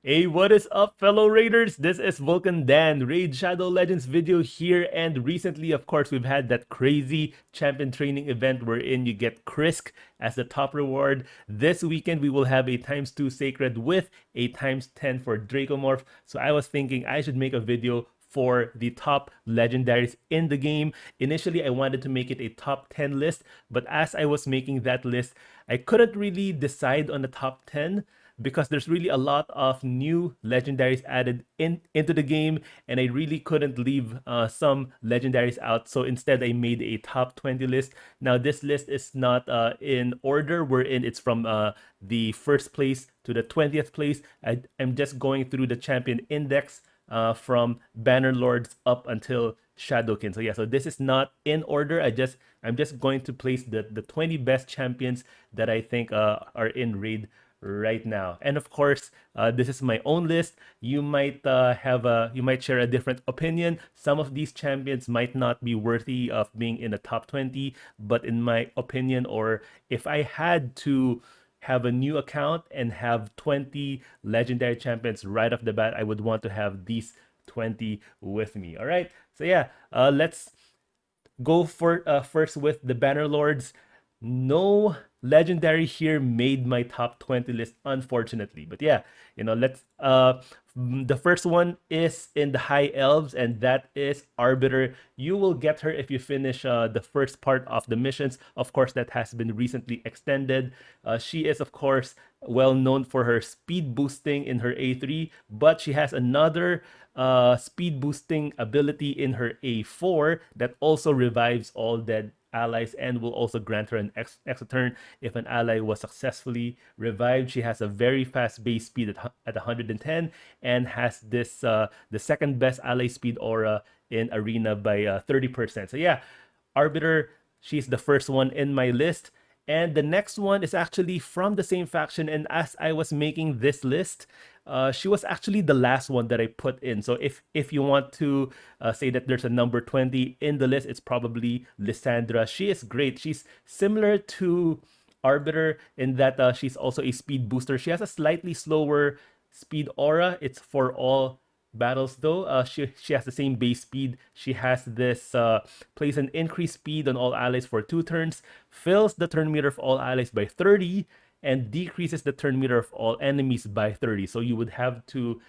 Hey, what is up, fellow Raiders? This is Vulcan Dan, Raid Shadow Legends video here, and recently, of course, we've had that crazy champion training event wherein you get Krisk as the top reward. This weekend, we will have a ×2 Sacred with a ×10 for Dracomorph, so I was thinking I should make a video for the top legendaries in the game. Initially, I wanted to make it a top 10 list, but as I was making that list, I couldn't really decide on the top 10 because there's really a lot of new legendaries added into the game, and I really couldn't leave some legendaries out. So instead, I made a top 20 list. Now, this list is not in order. It's from the first place to the 20th place. I'm just going through the champion index from Bannerlords up until Shadowkin. So yeah, so this is not in order. I'm just going to place the 20 best champions that I think are in raid right now. And of course, this is my own list. You might you might share a different opinion. Some of these champions might not be worthy of being in the top 20, but in my opinion, or if I had to have a new account and have 20 legendary champions right off the bat, I would want to have these 20 with me. All right. So yeah, let's go for first with the Bannerlords. No legendary here made my top 20 list, unfortunately. But yeah, let's the first one is in the high elves, and that is Arbiter. You will get her if you finish the first part of the missions. Of course, that has been recently extended. She is, of course, well known for her speed boosting in her A3, but she has another speed boosting ability in her A4 that also revives all dead allies and will also grant her an extra turn if an ally was successfully revived. She has a very fast base speed at 110 and has this the second best ally speed aura in arena by 30%. So yeah, Arbiter, she's the first one in my list. And the next one is actually from the same faction. And as I was making this list, she was actually the last one that I put in. So if you want to say that there's a number 20 in the list, it's probably Lysandra. She is great. She's similar to Arbiter in that she's also a speed booster. She has a slightly slower speed aura. It's for all battles though. She has the same base speed. She has this plays an increased speed on all allies for 2 turns, fills the turn meter of all allies by 30, and decreases the turn meter of all enemies by 30. So you would have to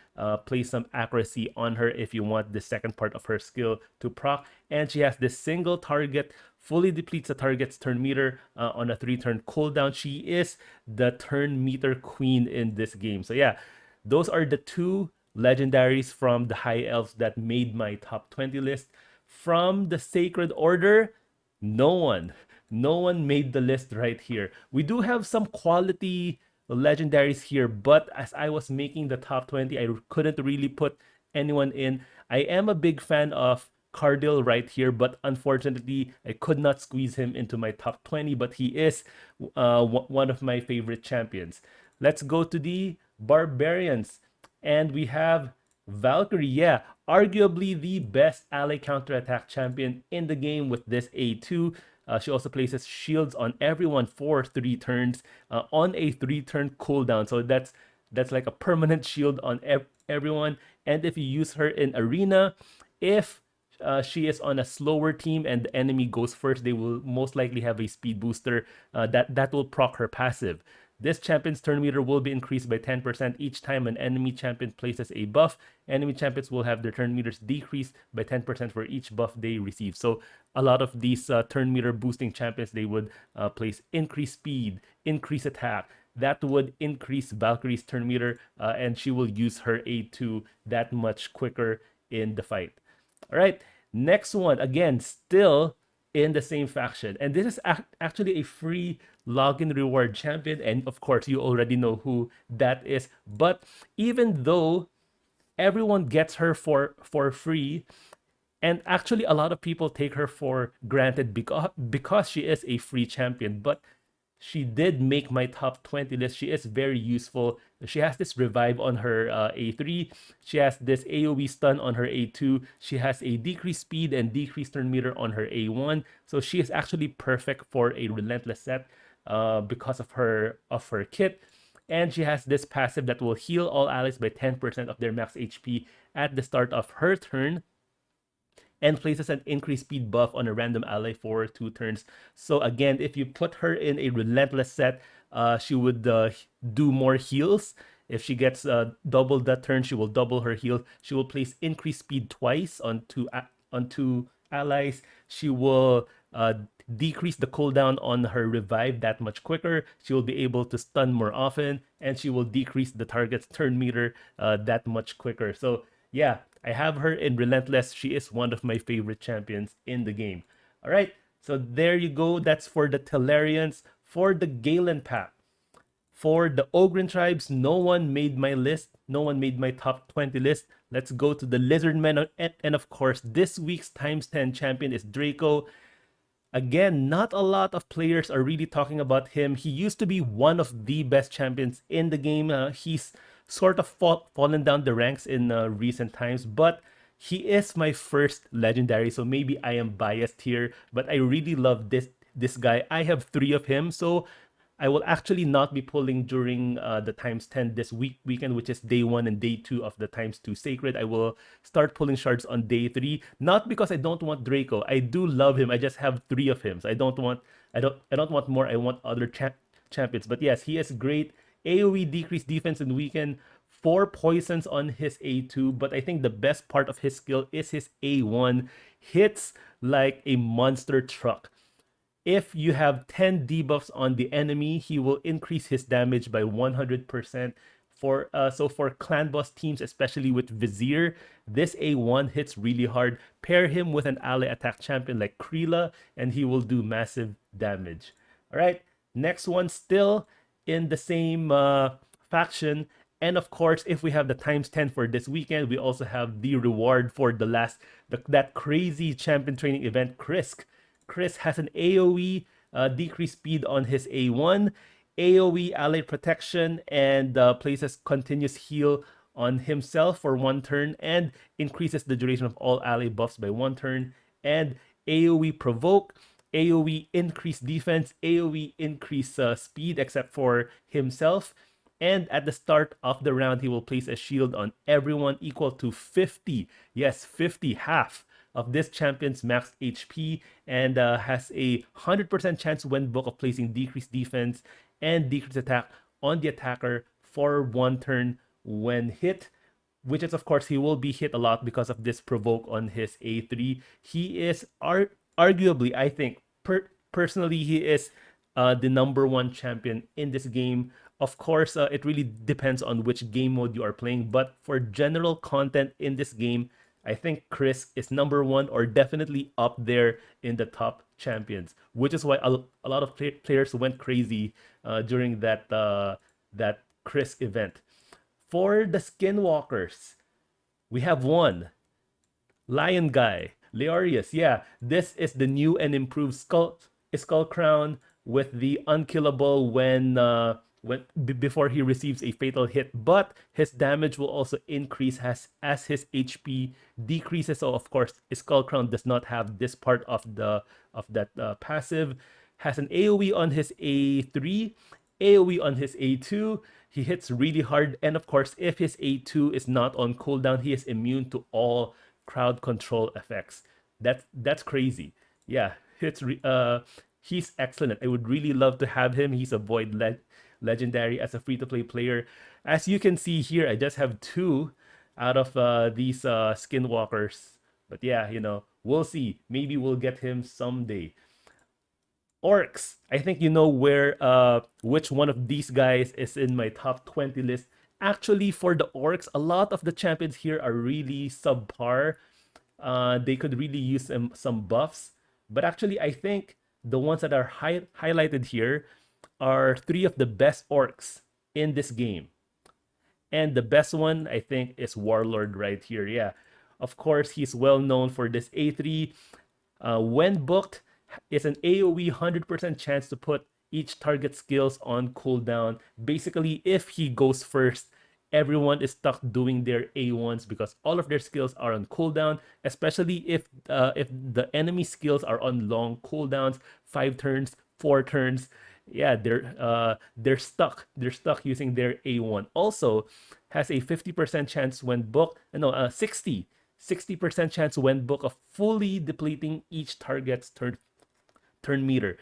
place some accuracy on her if you want the second part of her skill to proc. And she has this single target, fully depletes the target's turn meter on a 3-turn cooldown. She is the turn meter queen in this game. So yeah, those are the 2 legendaries from the high elves that made my top 20 list. From the sacred order, no one made the list right here. We do have some quality legendaries here, but as I was making the top 20, I couldn't really put anyone in. I am a big fan of Cardil right here, but unfortunately, I could not squeeze him into my top 20, but he is one of my favorite champions. Let's go to the Barbarians. And we have Valkyrie, yeah, arguably the best ally counterattack champion in the game with this A2. She also places shields on everyone for 3 turns on a 3-turn cooldown. So that's like a permanent shield on everyone. And if you use her in arena, if she is on a slower team and the enemy goes first, they will most likely have a speed booster that will proc her passive. This champion's turn meter will be increased by 10% each time an enemy champion places a buff. Enemy champions will have their turn meters decreased by 10% for each buff they receive. So a lot of these turn meter boosting champions, they would place increased speed, increased attack. That would increase Valkyrie's turn meter, and she will use her A2 that much quicker in the fight. All right, next one, again, still in the same faction. And this is actually a free login reward champion. And of course, you already know who that is. But even though everyone gets her for free, and actually a lot of people take her for granted because she is a free champion, but she did make my top 20 list. She is very useful. She has this revive on her A3. She has this AoE stun on her A2. She has a decreased speed and decreased turn meter on her A1. So she is actually perfect for a relentless set because of her kit. And she has this passive that will heal all allies by 10% of their max HP at the start of her turn, and places an increased speed buff on a random ally for 2 turns. So again, if you put her in a relentless set, she would do more heals. If she gets double that turn, she will double her heal. She will place increased speed twice on two allies. She will decrease the cooldown on her revive that much quicker. She will be able to stun more often, and she will decrease the target's turn meter that much quicker. So yeah, I have her in Relentless. She is one of my favorite champions in the game. All right, so there you go. That's for the Tellarians. For the Galen pack, for the Ogren tribes, no one made my list. No one made my top 20 list. Let's go to the Lizardmen. And of course, this week's times 10 champion is Draco. Again, not a lot of players are really talking about him. He used to be one of the best champions in the game. He's sort of fallen down the ranks in recent times, but he is my first legendary, so maybe I am biased here, but I really love this guy. I have 3 of him, so I will actually not be pulling during the times 10 this weekend, which is day 1 and day 2 of the times 2 sacred. I will start pulling shards on day 3, not because I don't want Draco. I do love him. I just have 3 of him. So I don't want more. I want other champions. But yes, he is great. AoE decreased defense in weekend, 4 poisons on his A2, but I think the best part of his skill is his A1. Hits like a monster truck. If you have 10 debuffs on the enemy, he will increase his damage by 100%. So for clan boss teams, especially with Vizier, this A1 hits really hard. Pair him with an ally attack champion like Krila, and he will do massive damage. All right, next one, still in the same faction. And of course, if we have the times 10 for this weekend, we also have the reward for that crazy champion training event, Krisk. Chris has an AoE decreased speed on his A1, AoE ally protection, and places continuous heal on himself for 1 turn, and increases the duration of all ally buffs by 1 turn, and AoE provoke, AoE increase defense, AoE increase speed except for himself. And at the start of the round, he will place a shield on everyone equal to 50. Yes, 50, half of this champion's max HP, and has a 100% chance when book of placing decreased defense and decreased attack on the attacker for 1 turn when hit, which is, of course, he will be hit a lot because of this provoke on his A3. He is arguably, I think, personally, he is the #1 champion in this game. Of course, it really depends on which game mode you are playing, but for general content in this game, I think Chris is #1 or definitely up there in the top champions, which is why a lot of players went crazy during that Chris event. For the Skinwalkers, we have one Lion Guy, Leorius. Yeah, this is the new and improved skull crown with the unkillable before he receives a fatal hit, but his damage will also increase as his HP decreases. So of course, Skull Crown does not have this part of that passive. Has an AoE on his A3, AoE on his A2. He hits really hard, and of course, if his A2 is not on cooldown, he is immune to all crowd control effects. That's crazy. Yeah, he's excellent. I would really love to have him. He's a void legendary as a free-to-play player. As you can see here, I just have 2 out of these skinwalkers. But yeah, we'll see. Maybe we'll get him someday. Orcs. I think you know which one of these guys is in my top 20 list. Actually, for the Orcs, a lot of the champions here are really subpar. They could really use some buffs. But actually, I think the ones that are highlighted here are 3 of the best orcs in this game. And the best one, I think, is Warlord right here. Yeah, of course, he's well known for this A3. When booked, it's an AoE 100% chance to put each target skills on cooldown. Basically, if he goes first, everyone is stuck doing their A1s because all of their skills are on cooldown, especially if the enemy skills are on long cooldowns, 5 turns, 4 turns. yeah, they're stuck. They're stuck using their A1. Also, has a 50% chance when book, no, 60% chance when book of fully depleting each target's turn meter.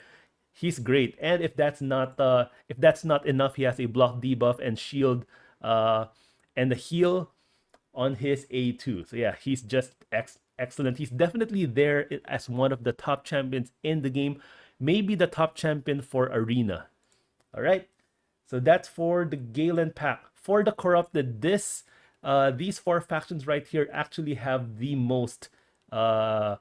He's great. And if that's not enough, he has a block debuff and shield and the heal on his A2. So yeah, he's just excellent. He's definitely there as one of the top champions in the game, maybe the top champion for Arena. All right. So that's for the Galen pack. For the corrupted, these four factions right here actually have the most uh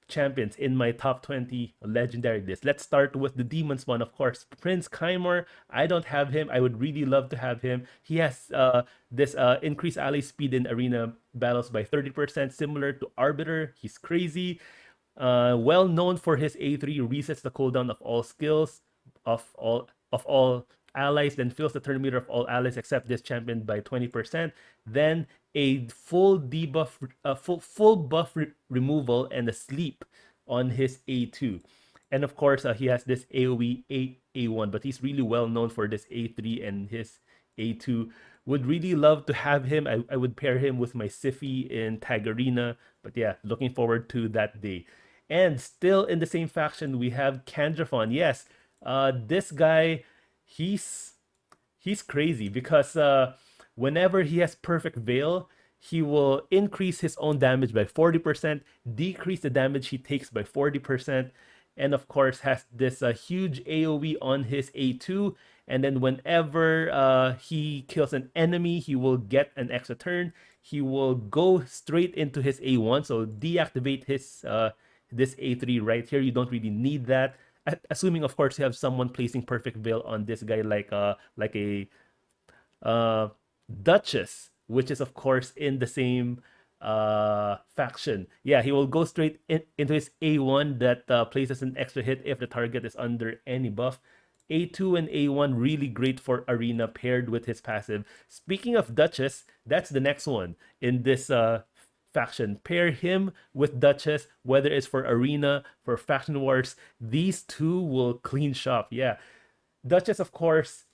champions in my top 20 legendary list. Let's start with the demons one, of course. Prince Kymor, I don't have him. I would really love to have him. He has this increased ally speed in arena battles by 30%, similar to Arbiter. He's crazy. Well known for his A3, resets the cooldown of all skills of all allies, then fills the turn meter of all allies except this champion by 20%. Then a full debuff, full buff removal and a sleep on his A2. And of course, he has this AoE A1, but he's really well known for this A3 and his A2. Would really love to have him. I would pair him with my Sifi in Tag Arena. But yeah, looking forward to that day. And still in the same faction, we have Kandrafon. Yes, this guy, he's crazy because whenever he has perfect veil, he will increase his own damage by 40%, decrease the damage he takes by 40%, and of course has this huge AoE on his A2. And then whenever he kills an enemy, he will get an extra turn. He will go straight into his A1, so deactivate his this A3 right here. You don't really need that. Assuming, of course, you have someone placing perfect veil on this guy, like a Duchess, which is of course in the same faction. Yeah, he will go straight into his A1 that places an extra hit if the target is under any buff. A2 and A1 really great for arena paired with his passive. Speaking of Duchess, that's the next one in this faction. Pair him with Duchess, whether it's for arena, for faction wars. These two will clean shop. Yeah, Duchess, of course,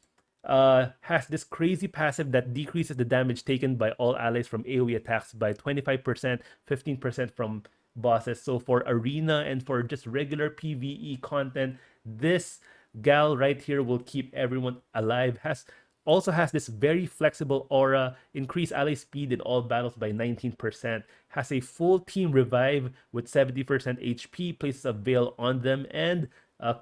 has this crazy passive that decreases the damage taken by all allies from AoE attacks by 25%, 15% from bosses. So for arena and for just regular PvE content, this gal right here will keep everyone alive. Also has this very flexible aura, increase ally speed in all battles by 19%, has a full team revive with 70% HP, places a veil on them, and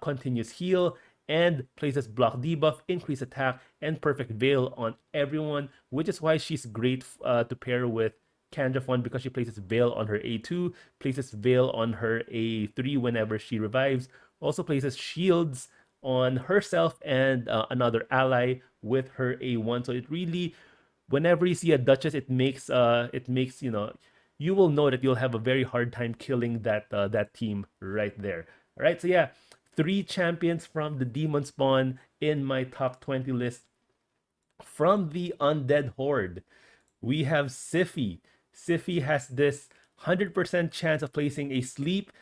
continuous heal, and places block debuff, increase attack, and perfect veil on everyone, which is why she's great to pair with Kandrafon, because she places veil on her A2, places veil on her A3 whenever she revives, also places shields on herself and another ally with her A1. So it really, whenever you see a Duchess, it makes you will know that you'll have a very hard time killing that team right there. All right, so yeah, 3 champions from the Demon Spawn in my top 20 list. From the Undead Horde, we have Sifi. Sifi has this 100% chance of placing a sleep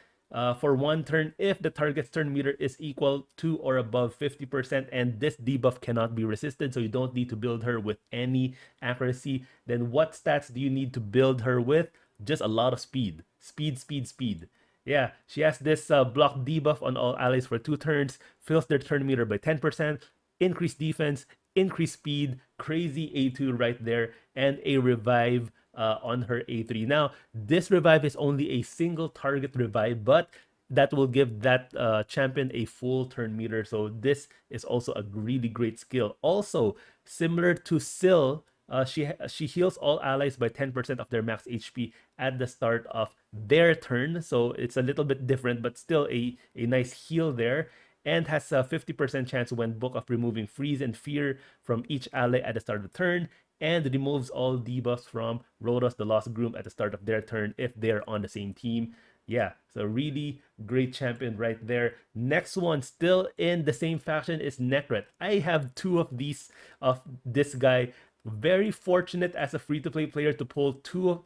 for 1 turn if the target's turn meter is equal to or above 50%, and this debuff cannot be resisted, so you don't need to build her with any accuracy. Then what stats do you need to build her with? Just a lot of speed. Speed. Yeah, she has this block debuff on all allies for 2 turns, fills their turn meter by 10%, increased defense, increased speed, crazy A2 right there, and a revive on her A3. Now, this revive is only a single target revive, but that will give that champion a full turn meter. So this is also a really great skill. Also, similar to Syl, she heals all allies by 10% of their max HP at the start of their turn. So it's a little bit different, but still a nice heal there. And has a 50% chance when book of removing freeze and fear from each ally at the start of the turn, and removes all debuffs from Rhodos the Lost Groom at the start of their turn if they're on the same team. Yeah, so really great champion right there. Next one, still in the same faction, is Necrot. I have 2 of these of this guy. Very fortunate as a free-to-play player to pull two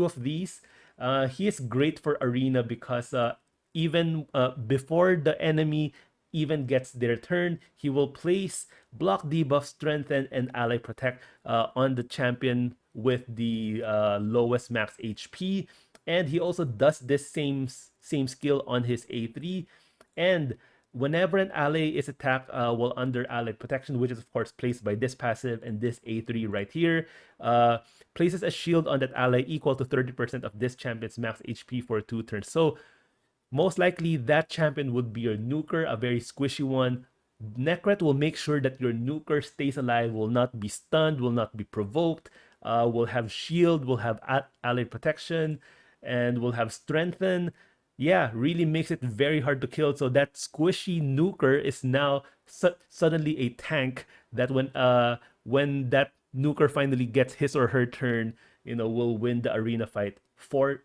of these. He is great for arena because even before the enemy even gets their turn, he will place block, debuff, strengthen, and ally protect on the champion with the lowest max HP. And he also does this same skill on his A3. And whenever an ally is attacked while under ally protection, which is of course placed by this passive and this A3 right here, places a shield on that ally equal to 30% of this champion's max HP for 2 turns. So most likely that champion would be your nuker, a very squishy one. Necrot will make sure that your nuker stays alive, will not be stunned, will not be provoked, will have shield, will have ally protection, and will have strengthen. Yeah, really makes it very hard to kill. So that squishy nuker is now suddenly a tank that when that nuker finally gets his or her turn, will win the arena fight for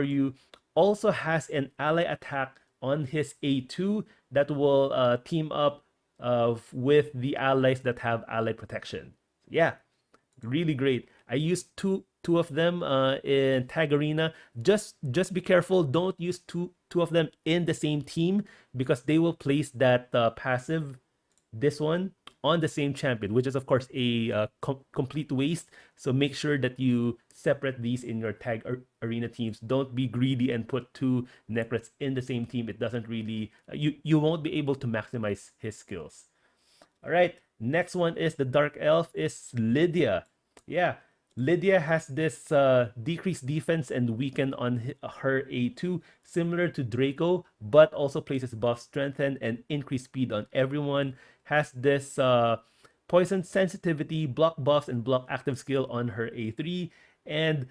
you. Also has an ally attack on his A2 that will team up with the allies that have ally protection. Yeah, really great. I used two of them in Tag Arena. Just be careful. Don't use two of them in the same team because they will place that passive, this one, on the same champion, which is of course a complete waste. So make sure that you separate these in your Tag Arena teams. Don't be greedy and put 2 Necrots in the same team. It doesn't really you won't be able to maximize his skills. All right, next one is the Dark Elf is Lydia. Yeah, Lydia has this decreased defense and weaken on her A2, similar to Draco, but also places buff strengthen and increased speed on everyone. Has this poison sensitivity, block buffs, and block active skill on her A3, and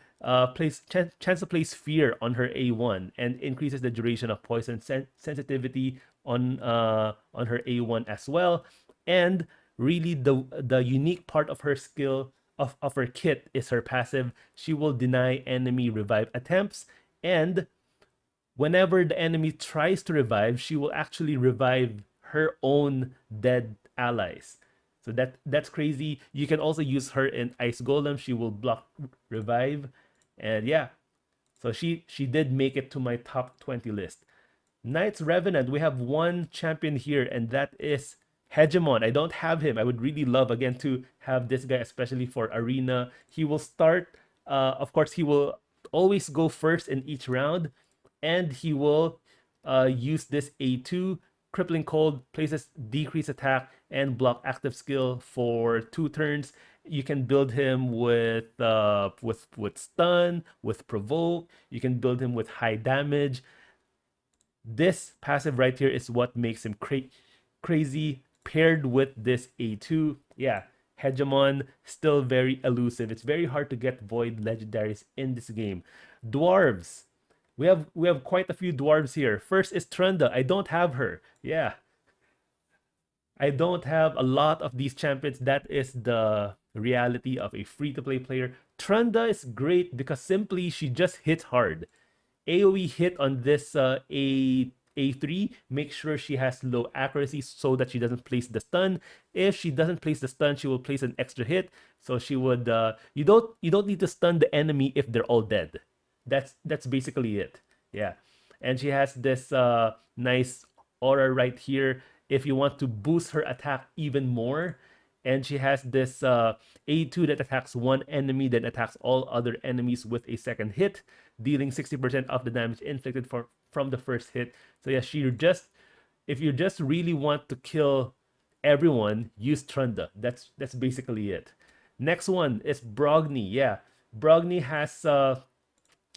chance to place fear on her A1, and increases the duration of poison sensitivity on her A1 as well. And really the unique part of her skill of her kit is her passive. She will deny enemy revive attempts, and whenever the enemy tries to revive, she will actually revive her own dead allies. So that's crazy. You can also use her in Ice Golem. She will block revive, and yeah, so she did make it to my top 20 list. Knights Revenant, we have one champion here, and that is Hegemon. I don't have him. I would really love again to have this guy, especially for arena. He will start, of course, he will always go first in each round, and he will use this A2 crippling cold, places decrease attack and block active skill for 2 turns. You can build him with stun, with provoke. You can build him with high damage. This passive right here is what makes him crazy paired with this A2. Yeah, Hegemon, still very elusive. It's very hard to get void legendaries in this game. Dwarves. We have quite a few dwarves here. First is Trenda. I don't have her. Yeah. I don't have a lot of these champions. That is the reality of a free-to-play player. Trenda is great because simply she just hits hard. AoE hit on this A3, make sure she has low accuracy so that she doesn't place the stun. If she doesn't place the stun, she will place an extra hit. So she would you don't need to stun the enemy if they're all dead. That's basically it. Yeah. And she has this nice aura right here if you want to boost her attack even more. And she has this A2 that attacks one enemy, then attacks all other enemies with a second hit, dealing 60% of the damage inflicted from the first hit. So yeah, if you just really want to kill everyone, use Trenda. That's basically it. Next one is Brogni. Yeah, Brogni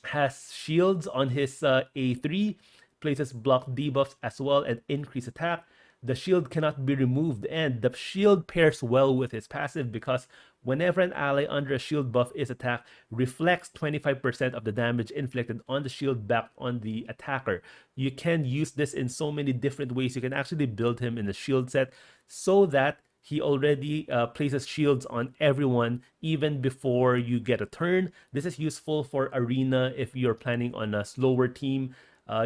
has shields on his A3, places block debuffs as well and increase attack. The shield cannot be removed, and the shield pairs well with his passive because whenever an ally under a shield buff is attacked, reflects 25% of the damage inflicted on the shield back on the attacker. You can use this in so many different ways. You can actually build him in a shield set so that he already places shields on everyone even before you get a turn. This is useful for arena if you're planning on a slower team.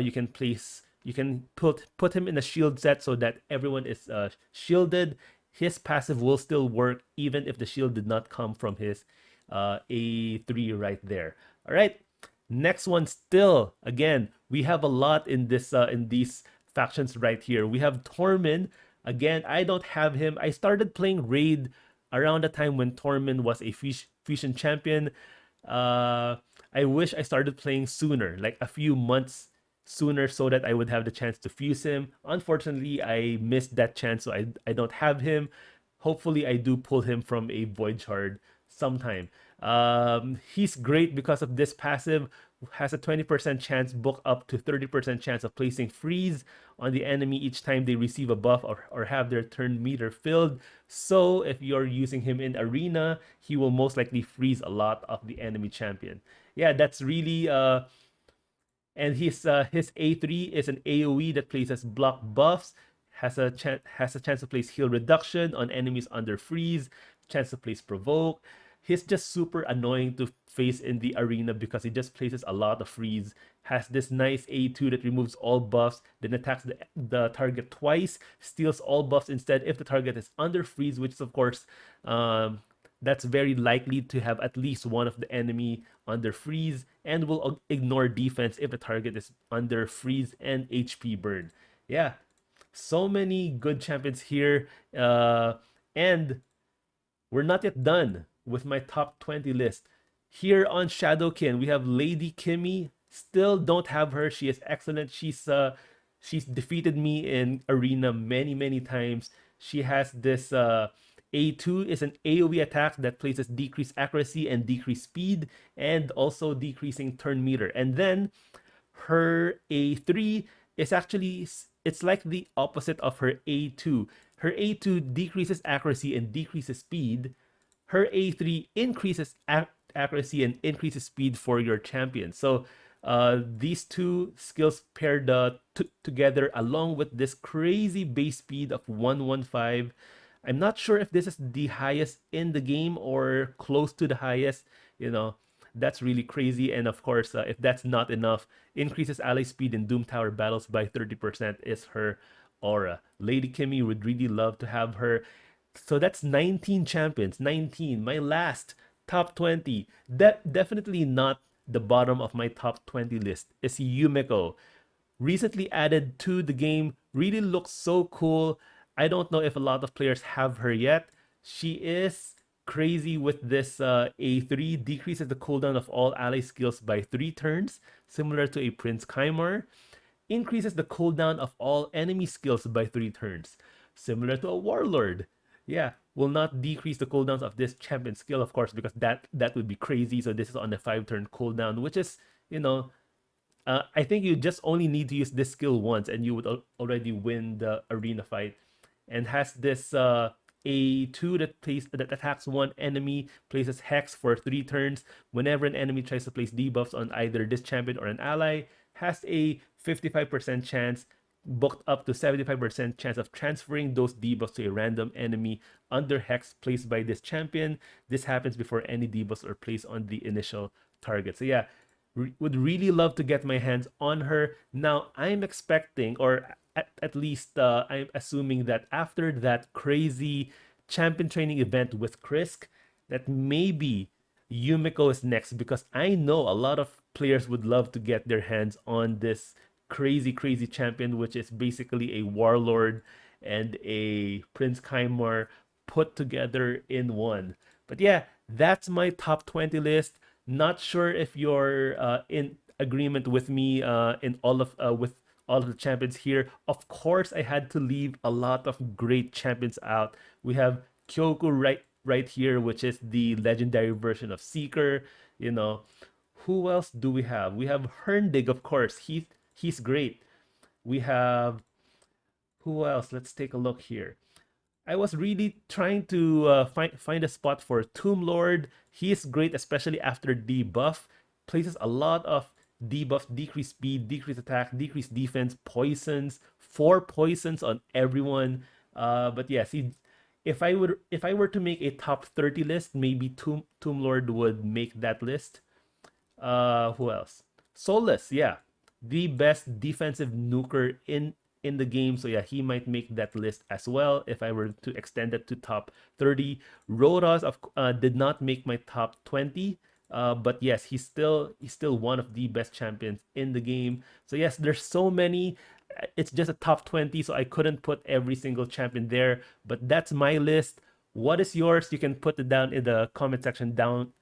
You can put him in a shield set so that everyone is shielded. His passive will still work even if the shield did not come from his A3 right there. All right, next one. Still, again, we have a lot in this in these factions right here. We have Tormund. Again, I don't have him. I started playing Raid around the time when Tormund was a fusion champion. Uh, I wish I started playing sooner, like a few months sooner, so that I would have the chance to fuse him. Unfortunately, I missed that chance, so I don't have him. Hopefully, I do pull him from a Void Shard sometime. He's great because of this passive. Has a 20% chance, book up to 30% chance of placing freeze on the enemy each time they receive a buff or have their turn meter filled. So if you're using him in arena, he will most likely freeze a lot of the enemy champion. Yeah, that's really and his A3 is an AoE that places block buffs, has a chance to place heal reduction on enemies under freeze, chance to place provoke. He's just super annoying to face in the arena because he just places a lot of freeze. Has this nice A2 that removes all buffs, then attacks the target twice, steals all buffs instead if the target is under freeze, which is of course that's very likely to have at least one of the enemy under freeze, and will ignore defense if the target is under freeze and HP burn. Yeah, so many good champions here. And we're not yet done with my top 20 list. Here on Shadowkin, we have Lady Kimmy. Still don't have her. She is excellent. She's defeated me in arena many times. She has this A2 is an AoE attack that places decreased accuracy and decreased speed, and also decreasing turn meter. And then her A3 is actually, it's like the opposite of her A2. Her A2 decreases accuracy and decreases speed. Her A3 increases accuracy and increases speed for your champion. So these two skills paired together, along with this crazy base speed of 115. I'm not sure if this is the highest in the game or close to the highest. That's really crazy. And of course, if that's not enough, increases ally speed in Doom Tower battles by 30% is her aura. Lady Kimmy would really love to have her. So that's 19 champions. 19. My last top 20. Definitely not the bottom of my top 20 list is Seumico. Recently added to the game. Really looks so cool. I don't know if a lot of players have her yet. She is crazy with this A3, decreases the cooldown of all ally skills by 3 turns, similar to a Prince Kaimar. Increases the cooldown of all enemy skills by 3 turns, similar to a Warlord. Yeah, will not decrease the cooldowns of this champion skill, of course, because that would be crazy. So this is on a 5-turn cooldown, which is, I think you just only need to use this skill once and you would already win the arena fight. And has this A2 that attacks one enemy, places Hex for 3 turns. Whenever an enemy tries to place debuffs on either this champion or an ally, has a 55% chance, booked up to 75% chance of transferring those debuffs to a random enemy under Hex placed by this champion. This happens before any debuffs are placed on the initial target. So yeah, would really love to get my hands on her. Now, I'm expecting, or at least I'm assuming that after that crazy champion training event with Krisk, that maybe Seumico is next, because I know a lot of players would love to get their hands on this crazy champion, which is basically a Warlord and a Prince Kaimar put together in one. But yeah, that's my top 20 list. Not sure if you're in agreement with me in all of with all of the champions here. Of course, I had to leave a lot of great champions out. We have Kyoku right here, which is the legendary version of Seeker. Who else do we have? We have Herndig, of course. He's great. We have, who else? Let's take a look here. I was really trying to find a spot for Tomb Lord. He is great, especially after debuff. Places a lot of debuffs, decreased speed, decreased attack, decreased defense, poisons, 4 poisons on everyone. But yes, if I were to make a top 30 list, maybe Tomb Lord would make that list. Who else? Solus, yeah, the best defensive nuker in the game. So yeah, he might make that list as well if I were to extend it to top 30. Rodos did not make my top 20. But yes, he's still one of the best champions in the game. So yes, there's so many. it's just a top 20, so I couldn't put every single champion there, but that's my list. What is yours? You can put it down in the comment section down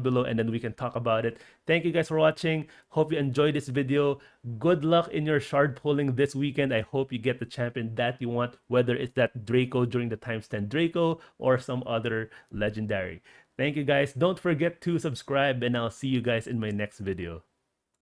below, and then we can talk about it. Thank you guys for watching. Hope you enjoyed this video. Good luck in your shard pulling this weekend. I hope you get the champion that you want, whether it's that Draco during the times 10 Draco or some other legendary. Thank you guys. Don't forget to subscribe, and I'll see you guys in my next video.